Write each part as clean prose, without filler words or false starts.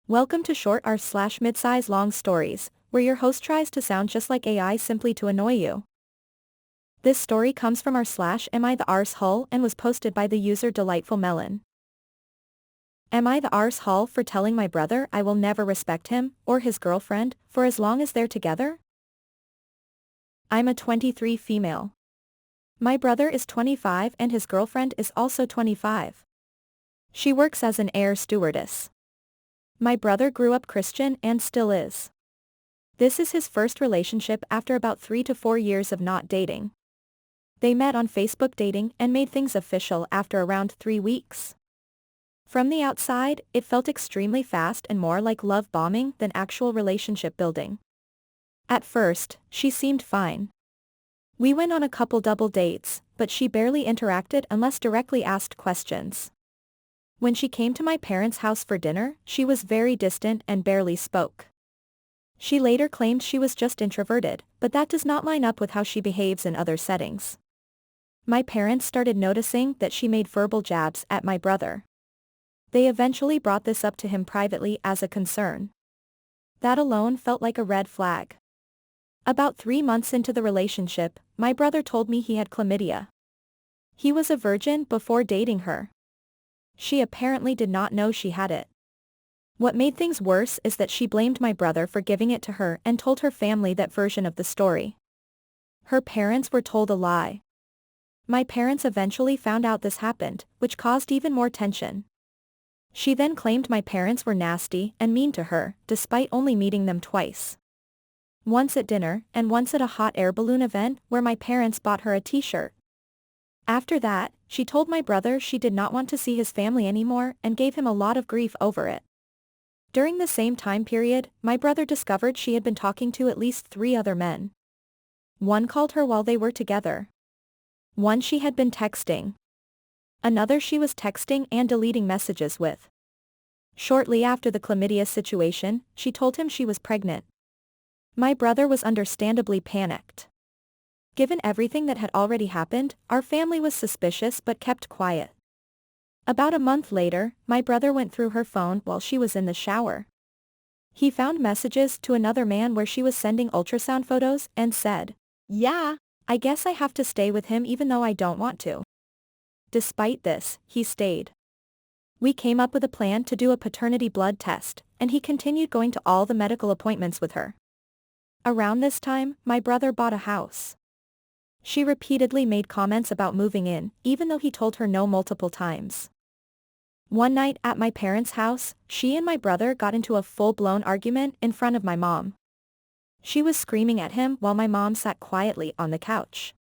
Welcome to short r/mid-size long stories, where your host tries to sound just like AI simply to annoy you. This story comes from r/am I the arsehole and was posted by the user Delightful Melon. Am I the arsehole for telling my brother I will never respect him, or his girlfriend, for as long as they're together? I'm a 23 female. My brother is 25 and his girlfriend is also 25. She works as an air stewardess. My brother grew up Christian and still is. This is his first relationship after about 3 to 4 years of not dating. They met on Facebook dating and made things official after around 3 weeks. From the outside, it felt extremely fast and more like love bombing than actual relationship building. At first, she seemed fine. We went on a couple double dates, but she barely interacted unless directly asked questions. When she came to my parents' house for dinner, she was very distant and barely spoke. She later claimed she was just introverted, but that does not line up with how she behaves in other settings. My parents started noticing that she made verbal jabs at my brother. They eventually brought this up to him privately as a concern. That alone felt like a red flag. About 3 months into the relationship, my brother told me he had chlamydia. He was a virgin before dating her. She apparently did not know she had it. What made things worse is that she blamed my brother for giving it to her and told her family that version of the story. Her parents were told a lie. My parents eventually found out this happened, which caused even more tension. She then claimed my parents were nasty and mean to her, despite only meeting them twice. Once at dinner, and once at a hot air balloon event where my parents bought her a t-shirt. After that, she told my brother she did not want to see his family anymore and gave him a lot of grief over it. During the same time period, my brother discovered she had been talking to at least 3 other men. One called her while they were together. One she had been texting. Another she was texting and deleting messages with. Shortly after the chlamydia situation, she told him she was pregnant. My brother was understandably panicked. Given everything that had already happened, our family was suspicious but kept quiet. About a month later, my brother went through her phone while she was in the shower. He found messages to another man where she was sending ultrasound photos and said, "Yeah, I guess I have to stay with him even though I don't want to." Despite this, he stayed. We came up with a plan to do a paternity blood test, and he continued going to all the medical appointments with her. Around this time, my brother bought a house. She repeatedly made comments about moving in, even though he told her no multiple times. One night at my parents' house, she and my brother got into a full-blown argument in front of my mom. She was screaming at him while my mom sat quietly on the couch.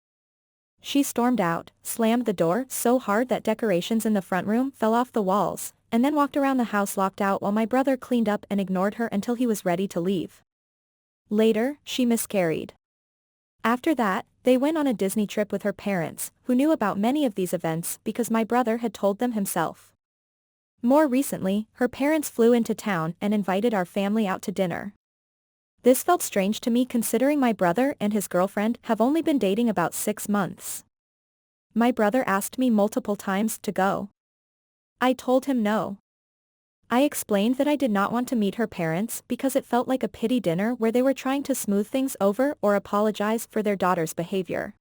She stormed out, slammed the door so hard that decorations in the front room fell off the walls, and then walked around the house locked out while my brother cleaned up and ignored her until he was ready to leave. Later, she miscarried. After that, they went on a Disney trip with her parents, who knew about many of these events because my brother had told them himself. More recently, her parents flew into town and invited our family out to dinner. This felt strange to me considering my brother and his girlfriend have only been dating about 6 months. My brother asked me multiple times to go. I told him no. I explained that I did not want to meet her parents because it felt like a pity dinner where they were trying to smooth things over or apologize for their daughter's behavior.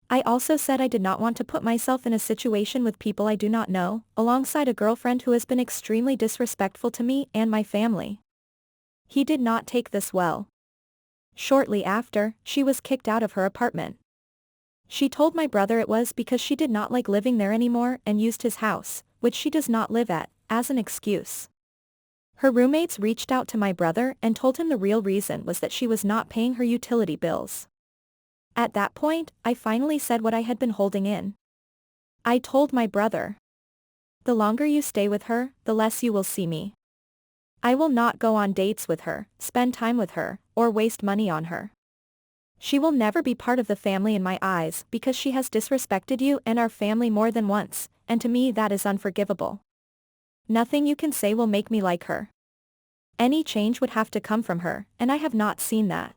I also said I did not want to put myself in a situation with people I do not know, alongside a girlfriend who has been extremely disrespectful to me and my family. He did not take this well. Shortly after, she was kicked out of her apartment. She told my brother it was because she did not like living there anymore and used his house, which she does not live at, as an excuse. Her roommates reached out to my brother and told him the real reason was that she was not paying her utility bills. At that point, I finally said what I had been holding in. I told my brother, "The longer you stay with her, the less you will see me. I will not go on dates with her, spend time with her, or waste money on her. She will never be part of the family in my eyes because she has disrespected you and our family more than once, and to me that is unforgivable. Nothing you can say will make me like her. Any change would have to come from her, and I have not seen that."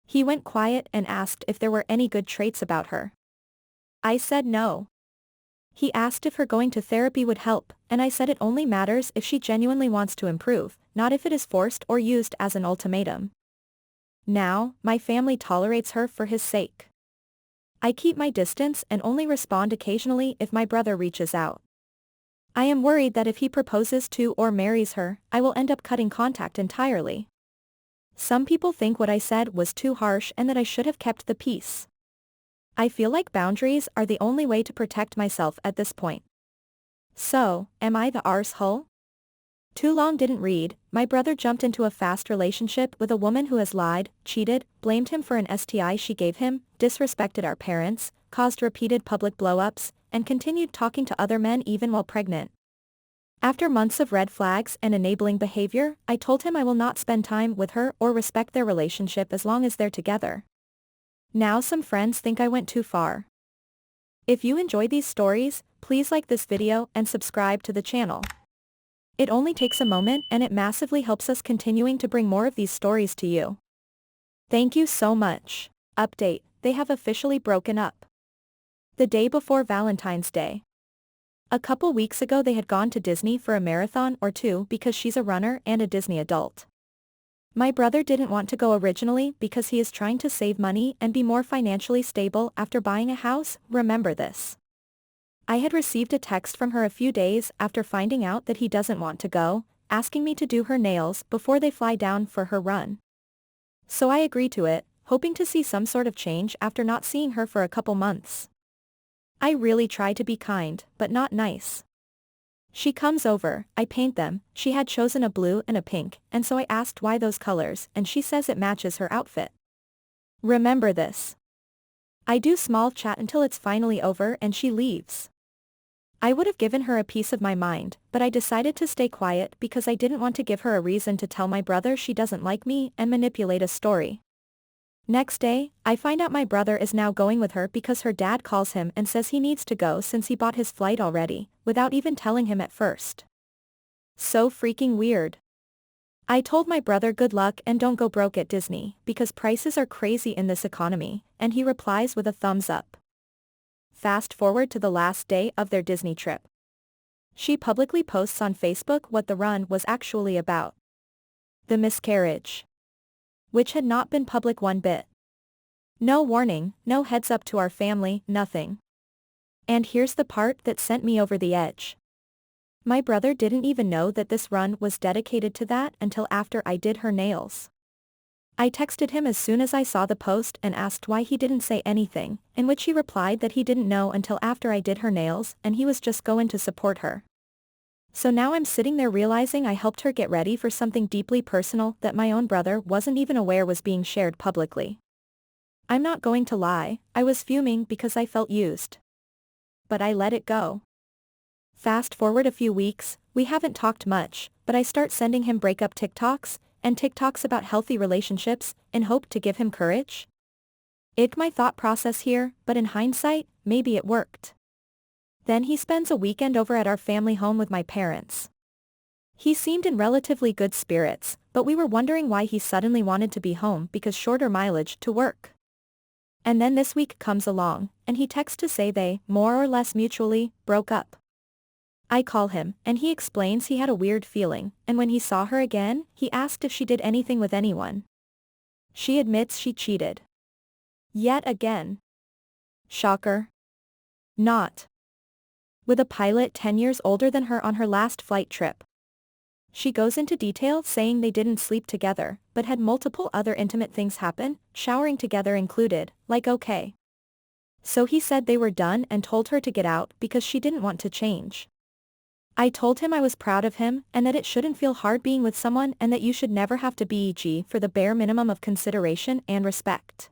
He went quiet and asked if there were any good traits about her. I said no. He asked if her going to therapy would help, and I said it only matters if she genuinely wants to improve, not if it is forced or used as an ultimatum. Now, my family tolerates her for his sake. I keep my distance and only respond occasionally if my brother reaches out. I am worried that if he proposes to or marries her, I will end up cutting contact entirely. Some people think what I said was too harsh and that I should have kept the peace. I feel like boundaries are the only way to protect myself at this point. So, am I the arsehole? Too long didn't read, my brother jumped into a fast relationship with a woman who has lied, cheated, blamed him for an STI she gave him, disrespected our parents, caused repeated public blow-ups, and continued talking to other men even while pregnant. After months of red flags and enabling behavior, I told him I will not spend time with her or respect their relationship as long as they're together. Now some friends think I went too far. If you enjoy these stories, please like this video and subscribe to the channel. It only takes a moment and it massively helps us continuing to bring more of these stories to you. Thank you so much. Update, they have officially broken up. The day before Valentine's Day. A couple weeks ago they had gone to Disney for a marathon or two because she's a runner and a Disney adult. My brother didn't want to go originally because he is trying to save money and be more financially stable after buying a house, remember this. I had received a text from her a few days after finding out that he doesn't want to go, asking me to do her nails before they fly down for her run. So I agreed to it, hoping to see some sort of change after not seeing her for a couple months. I really try to be kind, but not nice. She comes over, I paint them, she had chosen a blue and a pink, and so I asked why those colors and she says it matches her outfit. Remember this. I do small chat until it's finally over and she leaves. I would have given her a piece of my mind, but I decided to stay quiet because I didn't want to give her a reason to tell my brother she doesn't like me and manipulate a story. Next day, I find out my brother is now going with her because her dad calls him and says he needs to go since he bought his flight already, without even telling him at first. So freaking weird. I told my brother good luck and don't go broke at Disney because prices are crazy in this economy, and he replies with a thumbs up. Fast forward to the last day of their Disney trip. She publicly posts on Facebook what the run was actually about. The miscarriage. Which had not been public one bit. No warning, no heads up to our family, nothing. And here's the part that sent me over the edge. My brother didn't even know that this run was dedicated to that until after I did her nails. I texted him as soon as I saw the post and asked why he didn't say anything, in which he replied that he didn't know until after I did her nails and he was just going to support her. So now I'm sitting there realizing I helped her get ready for something deeply personal that my own brother wasn't even aware was being shared publicly. I'm not going to lie, I was fuming because I felt used. But I let it go. Fast forward a few weeks, we haven't talked much, but I start sending him breakup TikToks, and TikToks about healthy relationships, in hope to give him courage? My thought process here, but in hindsight, maybe it worked. Then he spends a weekend over at our family home with my parents. He seemed in relatively good spirits, but we were wondering why he suddenly wanted to be home because shorter mileage to work. And then this week comes along, and he texts to say they, more or less mutually, broke up. I call him, and he explains he had a weird feeling, and when he saw her again, he asked if she did anything with anyone. She admits she cheated. Yet again. Shocker. Not. With a pilot 10 years older than her on her last flight trip. She goes into detail saying they didn't sleep together, but had multiple other intimate things happen, showering together included, like okay. So he said they were done and told her to get out because she didn't want to change. I told him I was proud of him and that it shouldn't feel hard being with someone and that you should never have to beg for the bare minimum of consideration and respect.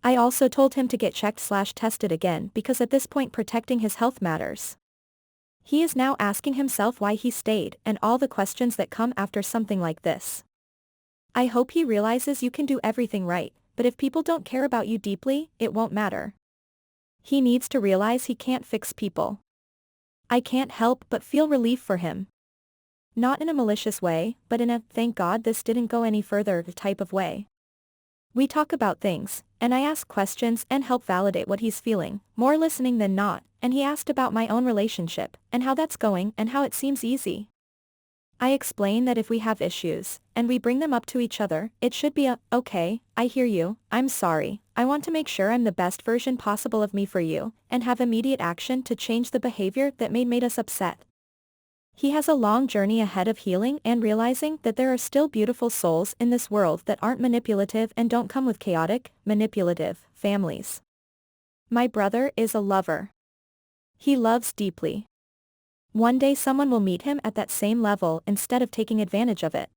I also told him to get checked/tested again because at this point protecting his health matters. He is now asking himself why he stayed and all the questions that come after something like this. I hope he realizes you can do everything right, but if people don't care about you deeply, it won't matter. He needs to realize he can't fix people. I can't help but feel relief for him. Not in a malicious way, but in a, thank God this didn't go any further type of way. We talk about things, and I ask questions and help validate what he's feeling, more listening than not, and he asked about my own relationship, and how that's going and how it seems easy. I explain that if we have issues, and we bring them up to each other, it should be okay, I hear you, I'm sorry, I want to make sure I'm the best version possible of me for you, and have immediate action to change the behavior that made us upset. He has a long journey ahead of healing and realizing that there are still beautiful souls in this world that aren't manipulative and don't come with chaotic, manipulative, families. My brother is a lover. He loves deeply. One day someone will meet him at that same level instead of taking advantage of it.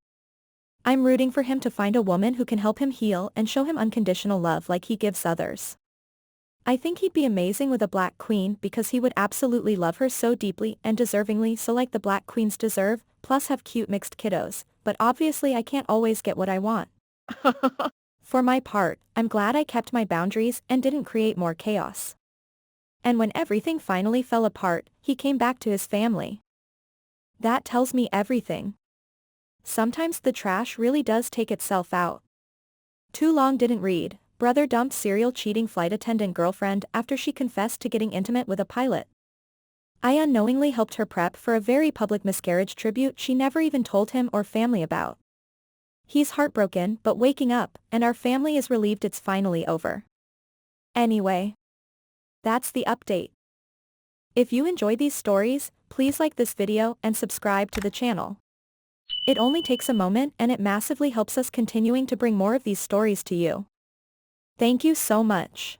I'm rooting for him to find a woman who can help him heal and show him unconditional love like he gives others. I think he'd be amazing with a black queen because he would absolutely love her so deeply and deservingly, so like the black queens deserve, plus have cute mixed kiddos, but obviously I can't always get what I want. For my part, I'm glad I kept my boundaries and didn't create more chaos. And when everything finally fell apart, he came back to his family. That tells me everything. Sometimes the trash really does take itself out. Too long didn't read. Brother dumped serial cheating flight attendant girlfriend after she confessed to getting intimate with a pilot. I unknowingly helped her prep for a very public miscarriage tribute she never even told him or family about. He's heartbroken but waking up, and our family is relieved it's finally over. Anyway. That's the update. If you enjoy these stories, please like this video and subscribe to the channel. It only takes a moment and it massively helps us continuing to bring more of these stories to you. Thank you so much.